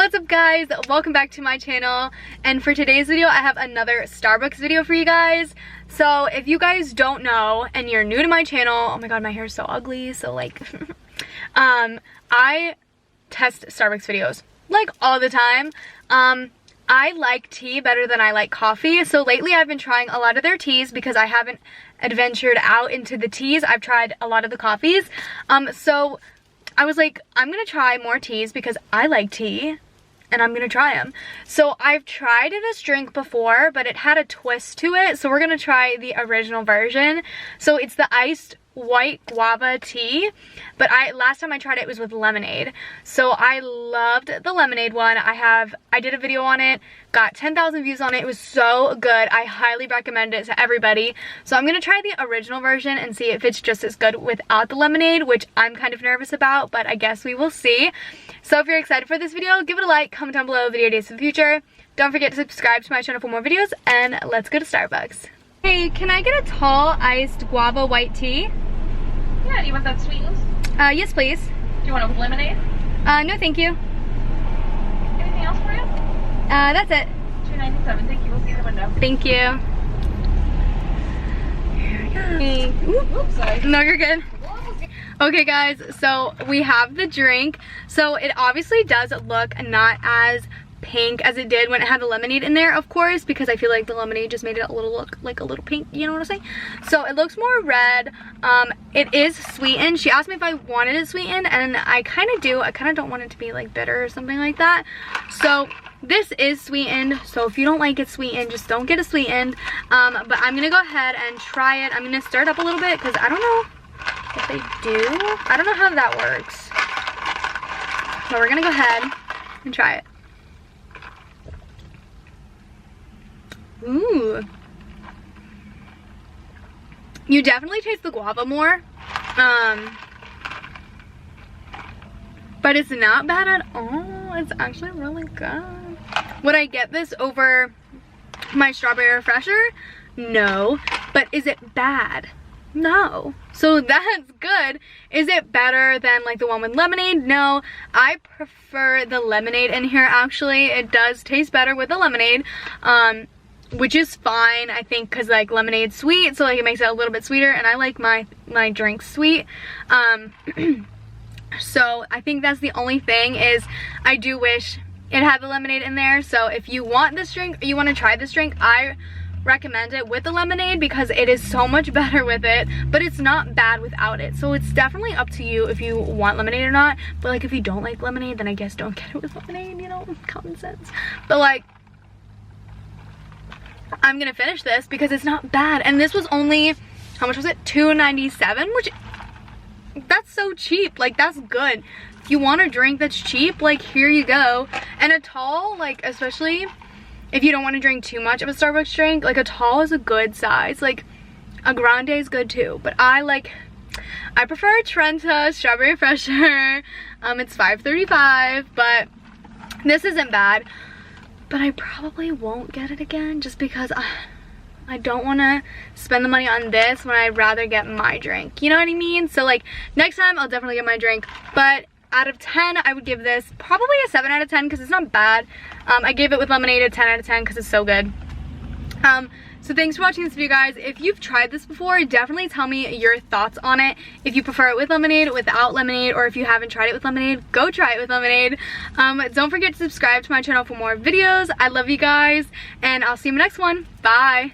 What's up guys, welcome back to my channel, and for today's video I have another Starbucks video for you guys. So if you guys don't know and you're new to my channel, oh my god, my hair is so ugly, so like I test Starbucks videos like all the time. I like tea better than I like coffee, so lately I've been trying a lot of their teas because I haven't adventured out into the teas. I've tried a lot of the coffees, so I was like, I'm gonna try more teas because I like tea and I'm gonna try them. So I've tried this drink before, but it had a twist to it, so we're gonna try the original version. So it's the iced white guava tea, but last time I tried it was with lemonade, so I loved the lemonade one. I did a video on it, got 10,000 views on it. It was so good. I highly recommend it to everybody. So I'm gonna try the original version and see if it's just as good without the lemonade, which I'm kind of nervous about, but I guess we will see. So if you're excited for this video, give it a like, comment down below video days in the future. Don't forget to subscribe to my channel for more videos, and let's go to Starbucks. Hey, can I get a tall iced guava white tea? Yeah, do you want that sweetened? Yes please. Do you want it with lemonade? No thank you. Anything else for you? That's it. $2.97, thank you, we'll see you in the window. Thank you. Here we go. Oops, sorry. No, you're good. Okay guys, so we have the drink. So it obviously does look not as pink as it did when it had the lemonade in there, of course, because I feel like the lemonade just made it look like a little pink, you know what I'm saying? So it looks more red. It is sweetened. She asked me if I wanted it sweetened, and I kind of do. I kind of don't want it to be like bitter or something like that. So this is sweetened, so if you don't like it sweetened, just don't get it sweetened. But I'm gonna go ahead and try it. I'm gonna stir it up a little bit because I don't know if they do. I don't know how that works. So we're gonna go ahead and try it. Ooh. You definitely taste the guava more. But it's not bad at all. It's actually really good. Would I get this over my strawberry refresher? No. But is it bad? No. So that's good. Is it better than like the one with lemonade? No. I prefer the lemonade in here actually. It does taste better with the lemonade. Which is fine, I think, because like lemonade's sweet, so like it makes it a little bit sweeter, and I like my drinks sweet. So I think that's the only thing, is I do wish it had the lemonade in there. So if you want this drink, or you want to try this drink, I recommend it with the lemonade because it is so much better with it, but it's not bad without it. So it's definitely up to you if you want lemonade or not. But like if you don't like lemonade, then I guess don't get it with lemonade, you know, common sense. But like, I'm gonna finish this because it's not bad. And this was only, how much was it? $2.97, which, that's so cheap. Like, that's good. If you want a drink that's cheap, like, here you go. And a tall, like, especially if you don't want to drink too much of a Starbucks drink, like a tall is a good size. Like a grande is good too, but I prefer Trenta strawberry refresher. It's $5.35, but this isn't bad. But I probably won't get it again just because I don't want to spend the money on this when I'd rather get my drink. You know what I mean? So like next time I'll definitely get my drink. But out of 10, I would give this probably a 7 out of 10 because it's not bad. I gave it with lemonade a 10 out of 10 because it's so good. So thanks for watching this video, guys. If you've tried this before, definitely tell me your thoughts on it. If you prefer it with lemonade, without lemonade, or if you haven't tried it with lemonade, go try it with lemonade. Don't forget to subscribe to my channel for more videos. I love you guys, and I'll see you in the next one. Bye.